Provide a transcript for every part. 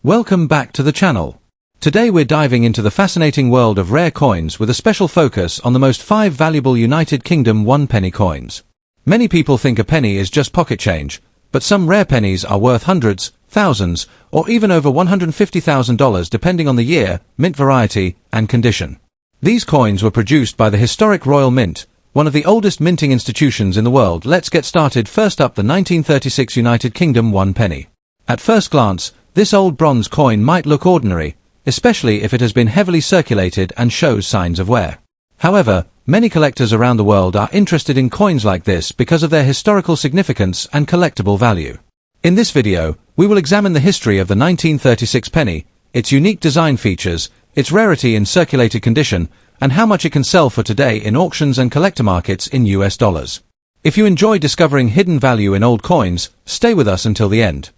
Welcome back to the channel. Today we're diving into the fascinating world of rare coins with a special focus on the most 5 valuable United Kingdom 1 penny coins. Many people think a penny is just pocket change, but some rare pennies are worth hundreds, thousands, or even over $150,000 depending on the year, mint variety, and condition. These coins were produced by the historic Royal Mint, one of the oldest minting institutions in the world. Let's get started. First up, the 1936 United Kingdom 1 penny. At first glance, this old bronze coin might look ordinary, especially if it has been heavily circulated and shows signs of wear. However, many collectors around the world are interested in coins like this because of their historical significance and collectible value. In this video, we will examine the history of the 1936 penny, its unique design features, its rarity in circulated condition, and how much it can sell for today in auctions and collector markets in US dollars. If you enjoy discovering hidden value in old coins, stay with us until the end.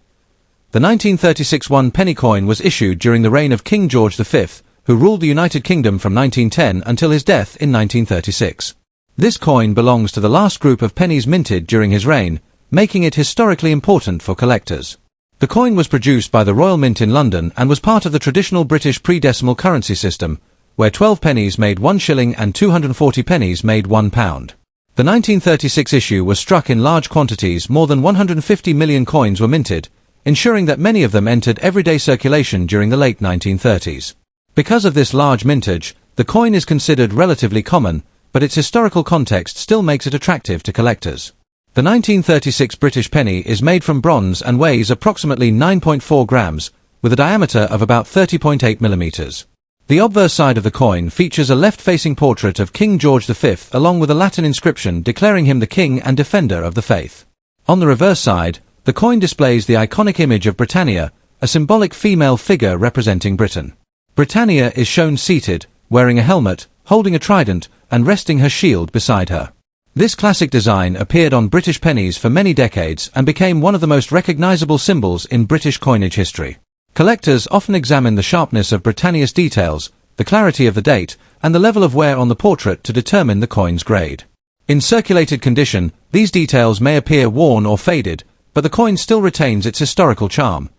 The 1936 1 penny coin was issued during the reign of King George V, who ruled the United Kingdom from 1910 until his death in 1936. This coin belongs to the last group of pennies minted during his reign, making it historically important for collectors. The coin was produced by the Royal Mint in London and was part of the traditional British pre-decimal currency system, where 12 pennies made 1 shilling and 240 pennies made £1. The 1936 issue was struck in large quantities. More than 150 million coins were minted, ensuring that many of them entered everyday circulation during the late 1930s. Because of this large mintage, the coin is considered relatively common, but its historical context still makes it attractive to collectors. The 1936 British penny is made from bronze and weighs approximately 9.4 grams, with a diameter of about 30.8 millimeters. The obverse side of the coin features a left-facing portrait of King George V along with a Latin inscription declaring him the king and defender of the faith. On the reverse side, the coin displays the iconic image of Britannia, a symbolic female figure representing Britain. Britannia is shown seated, wearing a helmet, holding a trident, and resting her shield beside her. This classic design appeared on British pennies for many decades and became one of the most recognizable symbols in British coinage history. Collectors often examine the sharpness of Britannia's details, the clarity of the date, and the level of wear on the portrait to determine the coin's grade. In circulated condition, these details may appear worn or faded, but the coin still retains its historical charm.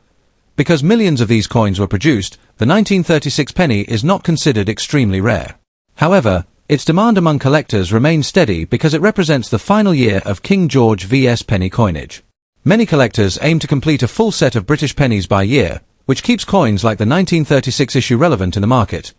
Because millions of these coins were produced, the 1936 penny is not considered extremely rare. However, its demand among collectors remains steady because it represents the final year of King George V's penny coinage. Many collectors aim to complete a full set of British pennies by year, which keeps coins like the 1936 issue relevant in the market.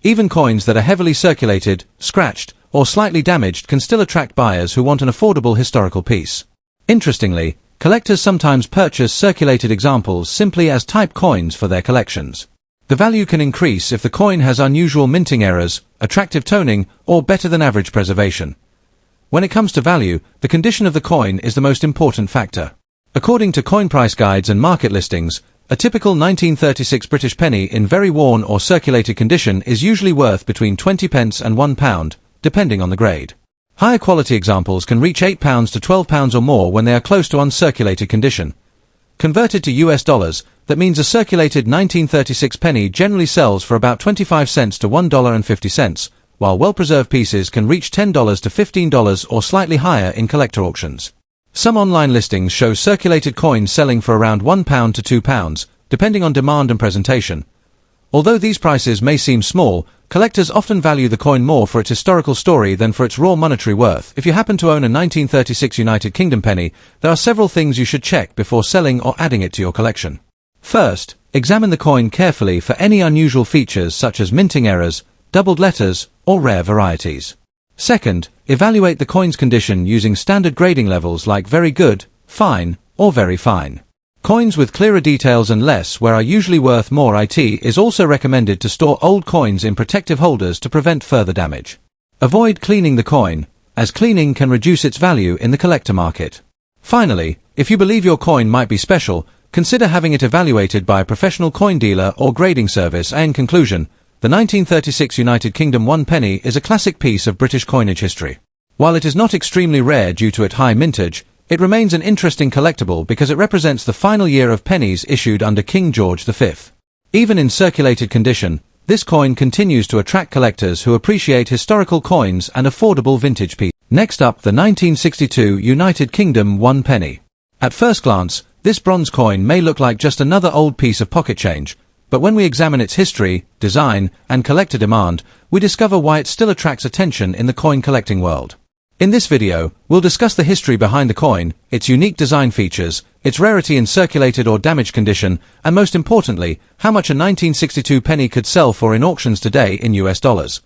Even coins that are heavily circulated, scratched, or slightly damaged can still attract buyers who want an affordable historical piece. Interestingly, collectors sometimes purchase circulated examples simply as type coins for their collections. The value can increase if the coin has unusual minting errors, attractive toning, or better than average preservation. When it comes to value, the condition of the coin is the most important factor. According to coin price guides and market listings, a typical 1936 British penny in very worn or circulated condition is usually worth between 20 pence and £1, depending on the grade. Higher quality examples can reach £8 to £12 or more when they are close to uncirculated condition. Converted to US dollars, that means a circulated 1936 penny generally sells for about 25 cents to $1.50, while well-preserved pieces can reach $10 to $15 or slightly higher in collector auctions. Some online listings show circulated coins selling for around £1 to £2, depending on demand and presentation. Although these prices may seem small, collectors often value the coin more for its historical story than for its raw monetary worth. If you happen to own a 1936 United Kingdom penny, there are several things you should check before selling or adding it to your collection. First, examine the coin carefully for any unusual features such as minting errors, doubled letters, or rare varieties. Second, evaluate the coin's condition using standard grading levels like very good, fine, or very fine. Coins with clearer details and less wear are usually worth more. It is also recommended to store old coins in protective holders to prevent further damage. Avoid cleaning the coin, as cleaning can reduce its value in the collector market. Finally, if you believe your coin might be special, consider having it evaluated by a professional coin dealer or grading service. In conclusion, the 1936 United Kingdom 1 penny is a classic piece of British coinage history. While it is not extremely rare due to its high mintage, it remains an interesting collectible because it represents the final year of pennies issued under King George V. Even in circulated condition, this coin continues to attract collectors who appreciate historical coins and affordable vintage pieces. Next up, the 1962 United Kingdom 1 penny. At first glance, This bronze coin may look like just another old piece of pocket change, but when we examine its history, design, and collector demand, we discover why it still attracts attention in the coin collecting world. In this video, we'll discuss the history behind the coin, its unique design features, its rarity in circulated or damaged condition, and most importantly, how much a 1962 penny could sell for in auctions today in US dollars.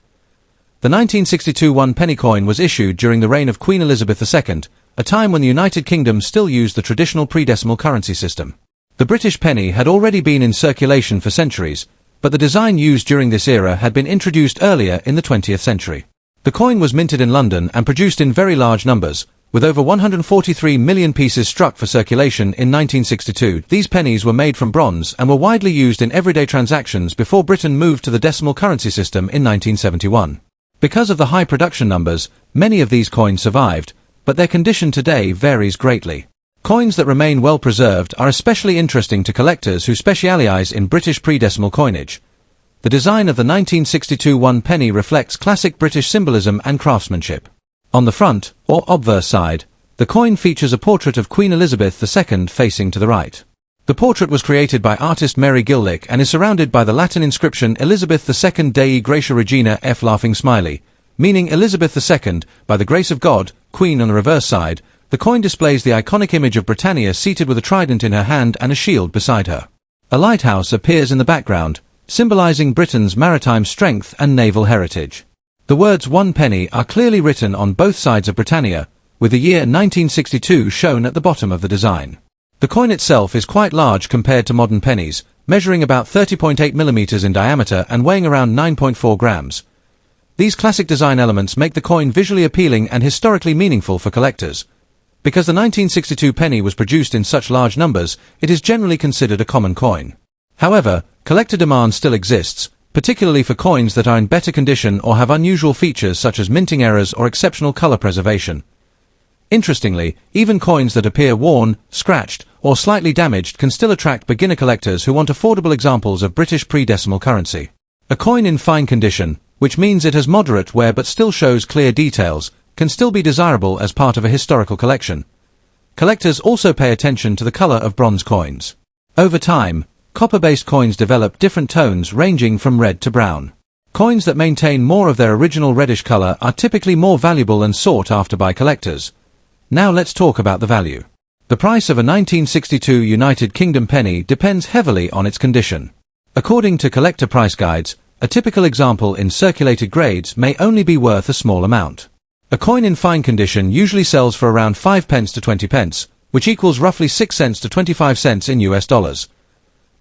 The 1962 1 penny coin was issued during the reign of Queen Elizabeth II, a time when the United Kingdom still used the traditional pre-decimal currency system. The British penny had already been in circulation for centuries, but the design used during this era had been introduced earlier in the 20th century. The coin was minted in London and produced in very large numbers, with over 143 million pieces struck for circulation in 1962. These pennies were made from bronze and were widely used in everyday transactions before Britain moved to the decimal currency system in 1971. Because of the high production numbers, many of these coins survived, but their condition today varies greatly. Coins that remain well preserved are especially interesting to collectors who specialize in British pre-decimal coinage. The design of the 1962 1 penny reflects classic British symbolism and craftsmanship. On the front, or obverse side, the coin features a portrait of Queen Elizabeth II facing to the right. The portrait was created by artist Mary Gillick and is surrounded by the Latin inscription Elizabeth II Dei Gratia Regina F laughing smiley, meaning Elizabeth II, by the grace of God, Queen. On the reverse side, the coin displays the iconic image of Britannia seated with a trident in her hand and a shield beside her. A lighthouse appears in the background, symbolizing Britain's maritime strength and naval heritage. The words 1 penny are clearly written on both sides of Britannia, with the year 1962 shown at the bottom of the design. The coin itself is quite large compared to modern pennies, measuring about 30.8 millimeters in diameter and weighing around 9.4 grams. These classic design elements make the coin visually appealing and historically meaningful for collectors. Because the 1962 penny was produced in such large numbers, it is generally considered a common coin. However, collector demand still exists, particularly for coins that are in better condition or have unusual features such as minting errors or exceptional color preservation. Interestingly, even coins that appear worn, scratched, or slightly damaged can still attract beginner collectors who want affordable examples of British pre-decimal currency. A coin in fine condition, which means it has moderate wear but still shows clear details, can still be desirable as part of a historical collection. Collectors also pay attention to the color of bronze coins. Over time, copper-based coins develop different tones ranging from red to brown. Coins that maintain more of their original reddish color are typically more valuable and sought after by collectors. Now let's talk about the value. The price of a 1962 United Kingdom penny depends heavily on its condition. According to collector price guides, a typical example in circulated grades may only be worth a small amount. A coin in fine condition usually sells for around 5 pence to 20 pence, which equals roughly 6 cents to 25 cents in US dollars.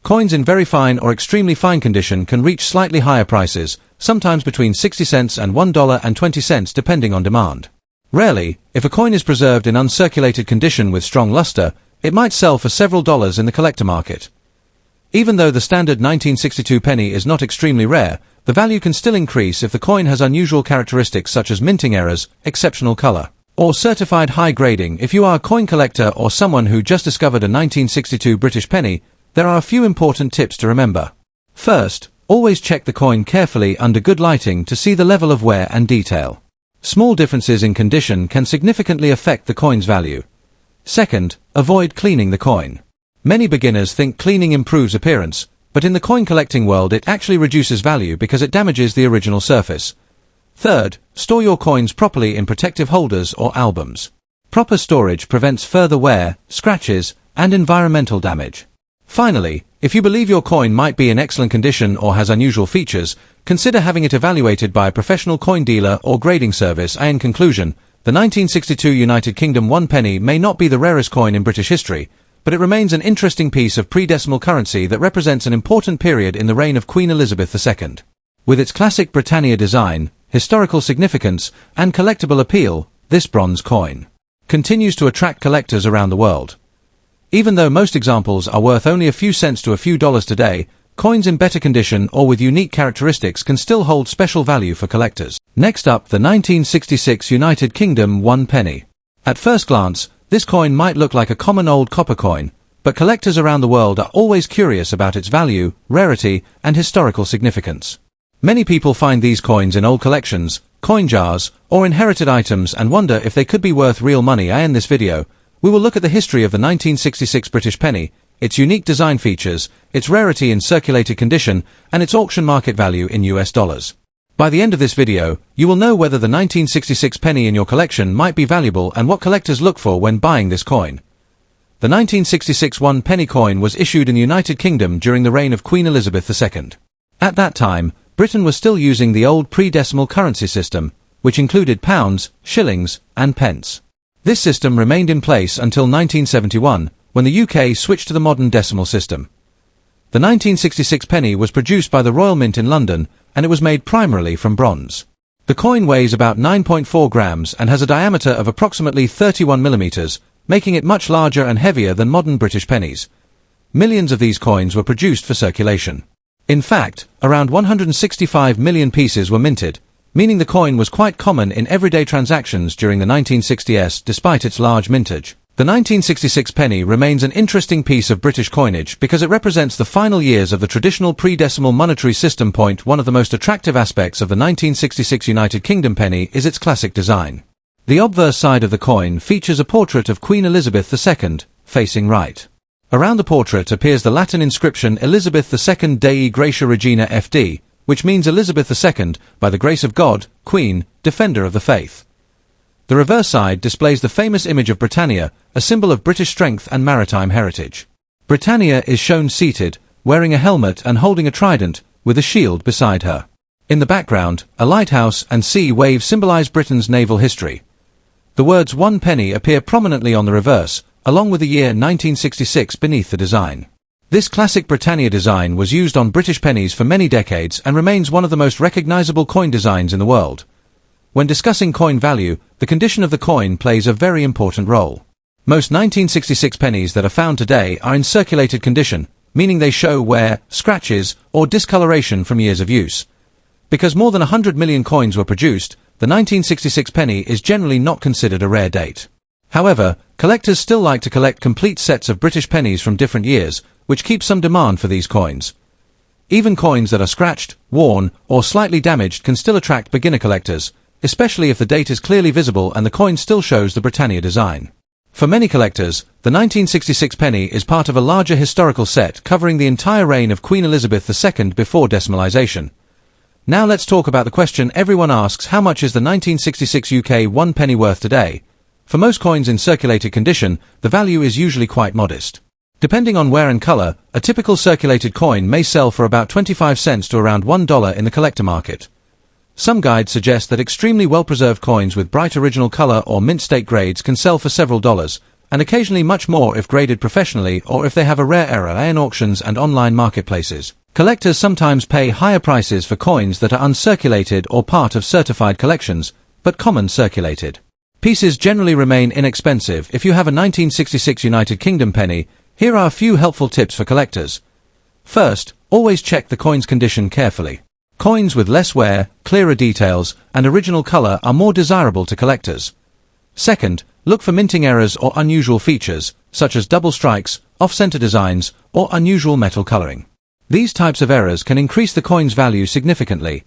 Coins in very fine or extremely fine condition can reach slightly higher prices, sometimes between 60 cents and $1.20 depending on demand. Rarely, if a coin is preserved in uncirculated condition with strong luster, it might sell for several dollars in the collector market. Even though the standard 1962 penny is not extremely rare, the value can still increase if the coin has unusual characteristics such as minting errors, exceptional color, or certified high grading. If you are a coin collector or someone who just discovered a 1962 British penny, there are a few important tips to remember. First, always check the coin carefully under good lighting to see the level of wear and detail. Small differences in condition can significantly affect the coin's value. Second, avoid cleaning the coin. Many beginners think cleaning improves appearance, but in the coin collecting world it actually reduces value because it damages the original surface. Third, store your coins properly in protective holders or albums. Proper storage prevents further wear, scratches, and environmental damage. Finally, if you believe your coin might be in excellent condition or has unusual features, consider having it evaluated by a professional coin dealer or grading service. In conclusion, the 1962 United Kingdom 1 penny may not be the rarest coin in British history, but it remains an interesting piece of pre-decimal currency that represents an important period in the reign of Queen Elizabeth II. With its classic Britannia design, historical significance, and collectible appeal, this bronze coin continues to attract collectors around the world. Even though most examples are worth only a few cents to a few dollars today, coins in better condition or with unique characteristics can still hold special value for collectors. Next up, the 1966 United Kingdom 1 penny. At first glance, this coin might look like a common old copper coin, but collectors around the world are always curious about its value, rarity, and historical significance. Many people find these coins in old collections, coin jars, or inherited items and wonder if they could be worth real money. In this video, We will look at the history of the 1966 British penny, its unique design features, its rarity in circulated condition, and its auction market value in US dollars. By the end of this video, you will know whether the 1966 penny in your collection might be valuable and what collectors look for when buying this coin. The 1966 1 penny coin was issued in the United Kingdom during the reign of Queen Elizabeth II. At that time, Britain was still using the old pre-decimal currency system, which included pounds, shillings, and pence. This system remained in place until 1971, when the UK switched to the modern decimal system. The 1966 penny was produced by the Royal Mint in London, and it was made primarily from bronze. The coin weighs about 9.4 grams and has a diameter of approximately 31 millimeters, making it much larger and heavier than modern British pennies. Millions of these coins were produced for circulation. In fact, around 165 million pieces were minted, meaning the coin was quite common in everyday transactions during the 1960s despite its large mintage. The 1966 penny remains an interesting piece of British coinage because it represents the final years of the traditional pre-decimal monetary system. One of the most attractive aspects of the 1966 United Kingdom penny is its classic design. The obverse side of the coin features a portrait of Queen Elizabeth II, facing right. Around the portrait appears the Latin inscription Elizabeth II Dei Gratia Regina FD, which means Elizabeth II, by the grace of God, Queen, Defender of the Faith. The reverse side displays the famous image of Britannia, a symbol of British strength and maritime heritage. Britannia is shown seated, wearing a helmet and holding a trident, with a shield beside her. In the background, a lighthouse and sea wave symbolize Britain's naval history. The words 1 penny appear prominently on the reverse, along with the year 1966 beneath the design. This classic Britannia design was used on British pennies for many decades and remains one of the most recognizable coin designs in the world. When discussing coin value, the condition of the coin plays a very important role. Most 1966 pennies that are found today are in circulated condition, meaning they show wear, scratches, or discoloration from years of use. Because more than 100 million coins were produced, the 1966 penny is generally not considered a rare date. However, collectors still like to collect complete sets of British pennies from different years, which keeps some demand for these coins. Even coins that are scratched, worn, or slightly damaged can still attract beginner collectors, especially if the date is clearly visible and the coin still shows the Britannia design. For many collectors, the 1966 penny is part of a larger historical set covering the entire reign of Queen Elizabeth II before decimalization. Now let's talk about the question everyone asks: how much is the 1966 UK 1 penny worth today? For most coins in circulated condition, the value is usually quite modest. Depending on wear and color, a typical circulated coin may sell for about 25 cents to around $1 in the collector market. Some guides suggest that extremely well-preserved coins with bright original color or mint state grades can sell for several dollars, and occasionally much more if graded professionally or if they have a rare error in auctions and online marketplaces. Collectors sometimes pay higher prices for coins that are uncirculated or part of certified collections, but common circulated pieces generally remain inexpensive. If you have a 1966 United Kingdom penny, here are a few helpful tips for collectors. First, always check the coin's condition carefully. Coins with less wear, clearer details, and original color are more desirable to collectors. Second, look for minting errors or unusual features, such as double strikes, off-center designs, or unusual metal coloring. These types of errors can increase the coin's value significantly.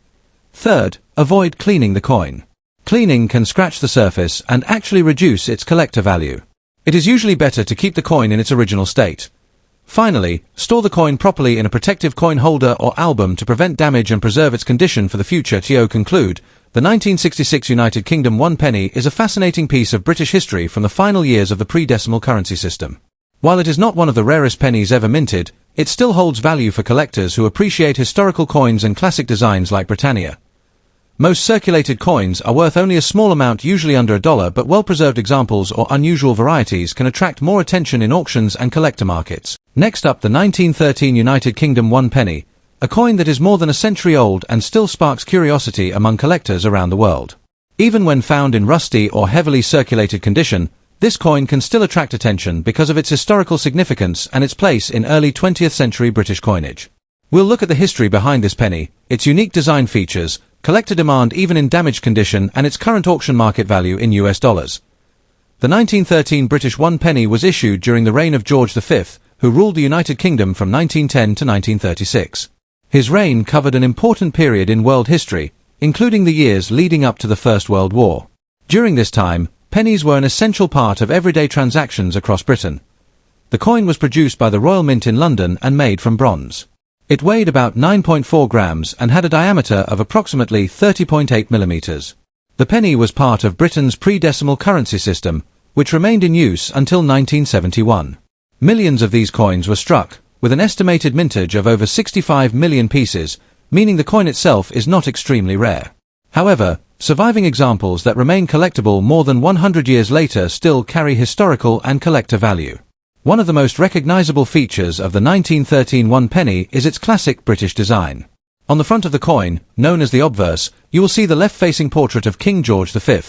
Third, avoid cleaning the coin. Cleaning can scratch the surface and actually reduce its collector value. It is usually better to keep the coin in its original state. Finally, store the coin properly in a protective coin holder or album to prevent damage and preserve its condition for the future. To conclude, the 1966 United Kingdom 1 penny is a fascinating piece of British history from the final years of the pre-decimal currency system. While it is not one of the rarest pennies ever minted, it still holds value for collectors who appreciate historical coins and classic designs like Britannia. Most circulated coins are worth only a small amount, usually under $1, but well-preserved examples or unusual varieties can attract more attention in auctions and collector markets. Next up, the 1913 United Kingdom 1 penny, a coin that is more than a century old and still sparks curiosity among collectors around the world. Even when found in rusty or heavily circulated condition, this coin can still attract attention because of its historical significance and its place in early 20th century British coinage. We'll look at the history behind this penny, its unique design features, collector demand even in damaged condition, and its current auction market value in US dollars. The 1913 British 1 penny was issued during the reign of George V, who ruled the United Kingdom from 1910 to 1936. His reign covered an important period in world history, including the years leading up to the First World War. During this time, pennies were an essential part of everyday transactions across Britain. The coin was produced by the Royal Mint in London and made from bronze. It weighed about 9.4 grams and had a diameter of approximately 30.8 millimeters. The penny was part of Britain's pre-decimal currency system, which remained in use until 1971. Millions of these coins were struck, with an estimated mintage of over 65 million pieces, meaning the coin itself is not extremely rare. However, surviving examples that remain collectible more than 100 years later still carry historical and collector value. One of the most recognizable features of the 1913 one penny is its classic British design. On the front of the coin, known as the obverse, you will see the left-facing portrait of King George V.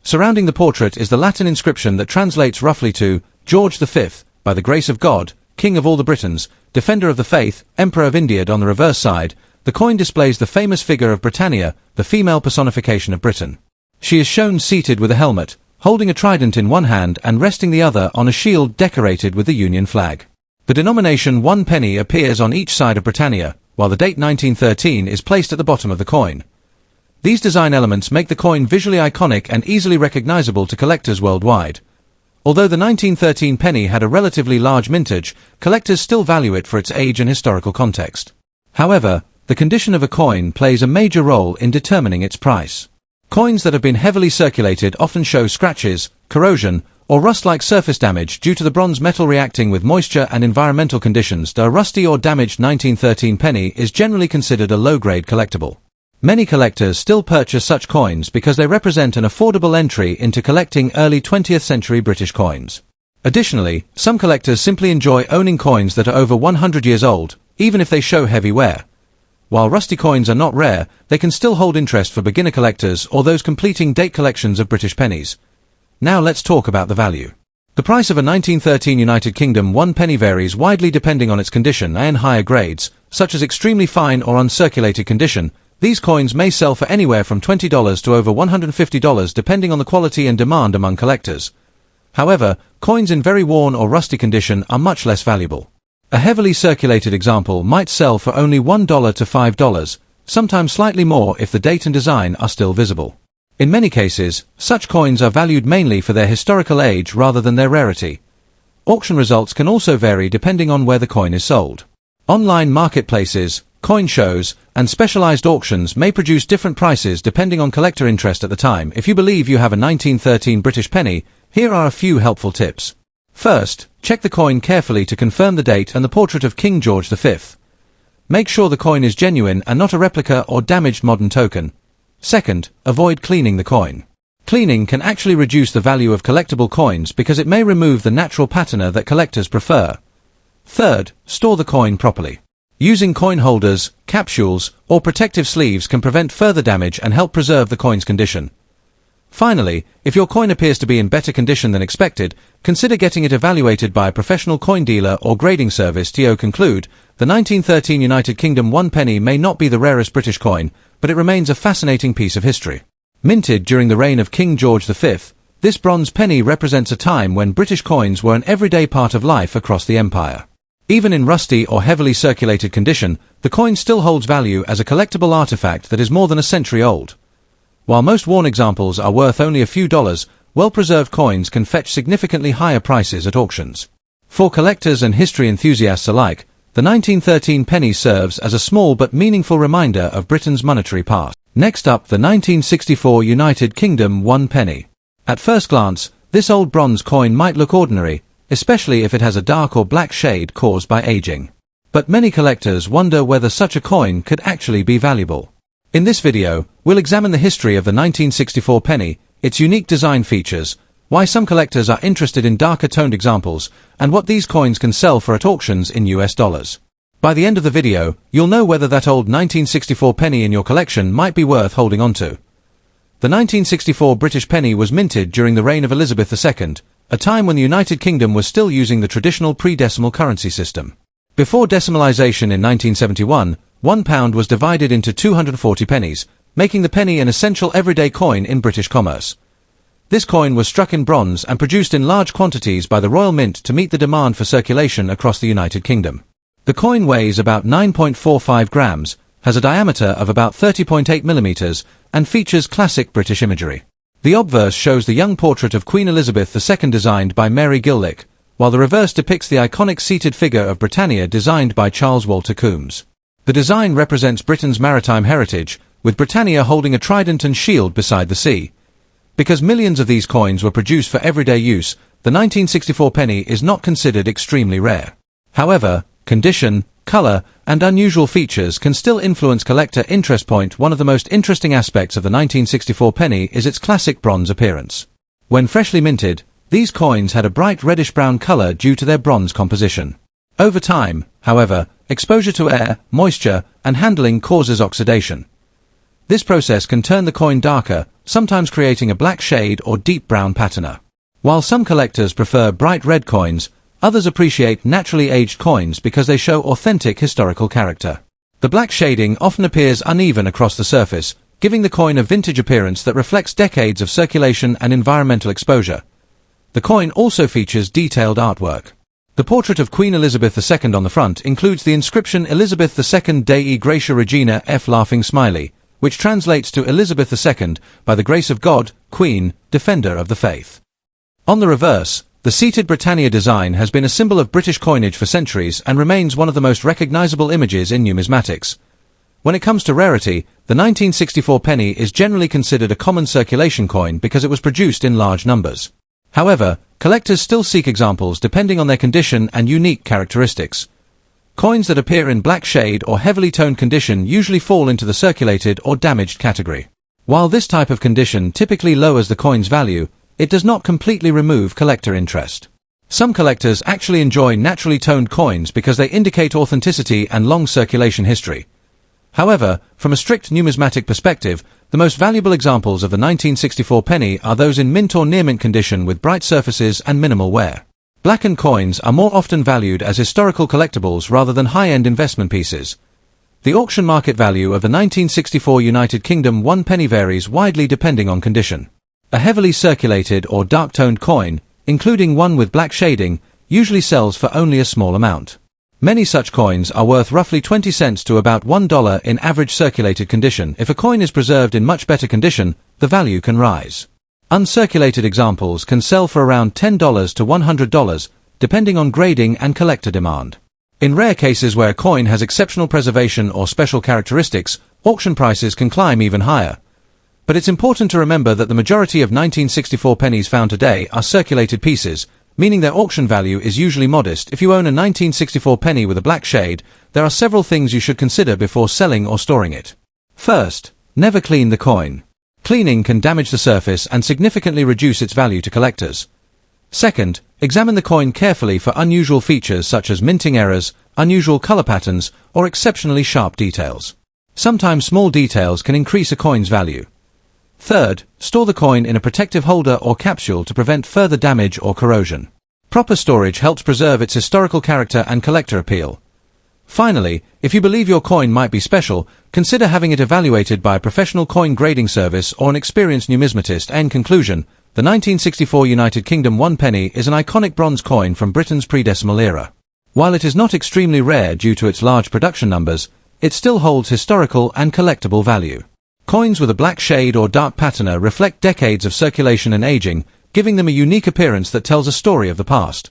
Surrounding the portrait is the Latin inscription that translates roughly to, "George V, by the grace of God, King of all the Britons, Defender of the Faith, Emperor of India." On the reverse side, the coin displays the famous figure of Britannia, the female personification of Britain. She is shown seated with a helmet, holding a trident in one hand and resting the other on a shield decorated with the Union flag. The denomination 1 penny appears on each side of Britannia, while the date 1913 is placed at the bottom of the coin. These design elements make the coin visually iconic and easily recognizable to collectors worldwide. Although the 1913 penny had a relatively large mintage, collectors still value it for its age and historical context. However, the condition of a coin plays a major role in determining its price. Coins that have been heavily circulated often show scratches, corrosion, or rust-like surface damage due to the bronze metal reacting with moisture and environmental conditions. A rusty or damaged 1913 penny is generally considered a low-grade collectible. Many collectors still purchase such coins because they represent an affordable entry into collecting early 20th century British coins. Additionally, some collectors simply enjoy owning coins that are over 100 years old, even if they show heavy wear. While rusty coins are not rare, they can still hold interest for beginner collectors or those completing date collections of British pennies. Now let's talk about the value. The price of a 1913 United Kingdom 1 penny varies widely depending on its condition. In higher grades, such as extremely fine or uncirculated condition, these coins may sell for anywhere from $20 to over $150 depending on the quality and demand among collectors. However, coins in very worn or rusty condition are much less valuable. A heavily circulated example might sell for only $1 to $5, sometimes slightly more if the date and design are still visible. In many cases, such coins are valued mainly for their historical age rather than their rarity. Auction results can also vary depending on where the coin is sold. Online marketplaces, coin shows, and specialized auctions may produce different prices depending on collector interest at the time. If you believe you have a 1913 British penny, here are a few helpful tips. First, check the coin carefully to confirm the date and the portrait of King George V. Make sure the coin is genuine and not a replica or damaged modern token. Second, avoid cleaning the coin. Cleaning can actually reduce the value of collectible coins because it may remove the natural patina that collectors prefer. Third, store the coin properly. Using coin holders, capsules, or protective sleeves can prevent further damage and help preserve the coin's condition. Finally, if your coin appears to be in better condition than expected, consider getting it evaluated by a professional coin dealer or grading service. To conclude, the 1913 United Kingdom 1 penny may not be the rarest British coin, but it remains a fascinating piece of history. Minted during the reign of King George V, this bronze penny represents a time when British coins were an everyday part of life across the empire. Even in rusty or heavily circulated condition, the coin still holds value as a collectible artifact that is more than a century old. While most worn examples are worth only a few dollars, well-preserved coins can fetch significantly higher prices at auctions. For collectors and history enthusiasts alike, the 1913 penny serves as a small but meaningful reminder of Britain's monetary past. Next up, the 1964 United Kingdom 1 penny. At first glance, this old bronze coin might look ordinary, especially if it has a dark or black shade caused by aging. But many collectors wonder whether such a coin could actually be valuable. In this video, we'll examine the history of the 1964 penny, its unique design features, why some collectors are interested in darker toned examples, and what these coins can sell for at auctions in US dollars. By the end of the video, you'll know whether that old 1964 penny in your collection might be worth holding on to. The 1964 British penny was minted during the reign of Elizabeth II, a time when the United Kingdom was still using the traditional pre-decimal currency system. Before decimalisation in 1971, £1 was divided into 240 pennies, making the penny an essential everyday coin in British commerce. This coin was struck in bronze and produced in large quantities by the Royal Mint to meet the demand for circulation across the United Kingdom. The coin weighs about 9.45 grams, has a diameter of about 30.8 millimeters, and features classic British imagery. The obverse shows the young portrait of Queen Elizabeth II designed by Mary Gillick, while the reverse depicts the iconic seated figure of Britannia designed by Charles Walter Coombs. The design represents Britain's maritime heritage, with Britannia holding a trident and shield beside the sea. Because millions of these coins were produced for everyday use, the 1964 penny is not considered extremely rare. However, condition, color, and unusual features can still influence collector interest. One of the most interesting aspects of the 1964 penny is its classic bronze appearance. When freshly minted, these coins had a bright reddish-brown color due to their bronze composition. Over time, however, exposure to air, moisture, and handling causes oxidation. This process can turn the coin darker, sometimes creating a black shade or deep brown patina. While some collectors prefer bright red coins, others appreciate naturally aged coins because they show authentic historical character. The black shading often appears uneven across the surface, giving the coin a vintage appearance that reflects decades of circulation and environmental exposure. The coin also features detailed artwork. The portrait of Queen Elizabeth II on the front includes the inscription Elizabeth II Dei Gratia Regina F. Laughing Smiley, which translates to Elizabeth II, by the grace of God, Queen, Defender of the Faith. On the reverse, the seated Britannia design has been a symbol of British coinage for centuries and remains one of the most recognizable images in numismatics. When it comes to rarity, the 1964 penny is generally considered a common circulation coin because it was produced in large numbers. However, collectors still seek examples depending on their condition and unique characteristics. Coins that appear in black shade or heavily toned condition usually fall into the circulated or damaged category. While this type of condition typically lowers the coin's value, it does not completely remove collector interest. Some collectors actually enjoy naturally toned coins because they indicate authenticity and long circulation history. However, from a strict numismatic perspective, the most valuable examples of the 1964 penny are those in mint or near mint condition with bright surfaces and minimal wear. Blackened coins are more often valued as historical collectibles rather than high-end investment pieces. The auction market value of the 1964 United Kingdom 1 penny varies widely depending on condition. A heavily circulated or dark-toned coin, including one with black shading, usually sells for only a small amount. Many such coins are worth roughly 20 cents to about $1 in average circulated condition. If a coin is preserved in much better condition, the value can rise. Uncirculated examples can sell for around $10 to $100, depending on grading and collector demand. In rare cases where a coin has exceptional preservation or special characteristics, auction prices can climb even higher. But it's important to remember that the majority of 1964 pennies found today are circulated pieces, meaning their auction value is usually modest. If you own a 1964 penny with a black shade, there are several things you should consider before selling or storing it. First, never clean the coin. Cleaning can damage the surface and significantly reduce its value to collectors. Second, examine the coin carefully for unusual features such as minting errors, unusual color patterns, or exceptionally sharp details. Sometimes small details can increase a coin's value. Third, store the coin in a protective holder or capsule to prevent further damage or corrosion. Proper storage helps preserve its historical character and collector appeal. Finally, if you believe your coin might be special, consider having it evaluated by a professional coin grading service or an experienced numismatist. In conclusion, the 1964 United Kingdom 1 penny is an iconic bronze coin from Britain's pre-decimal era. While it is not extremely rare due to its large production numbers, it still holds historical and collectible value. Coins with a black shade or dark patina reflect decades of circulation and aging, giving them a unique appearance that tells a story of the past.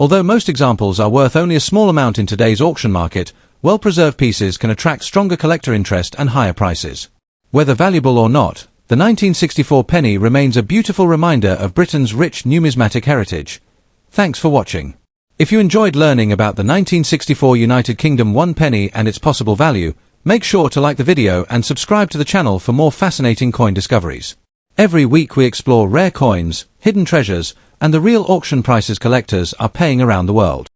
Although most examples are worth only a small amount in today's auction market, well-preserved pieces can attract stronger collector interest and higher prices. Whether valuable or not, the 1964 penny remains a beautiful reminder of Britain's rich numismatic heritage. Thanks for watching. If you enjoyed learning about the 1964 United Kingdom 1 penny and its possible value, make sure to like the video and subscribe to the channel for more fascinating coin discoveries. Every week we explore rare coins, hidden treasures, and the real auction prices collectors are paying around the world.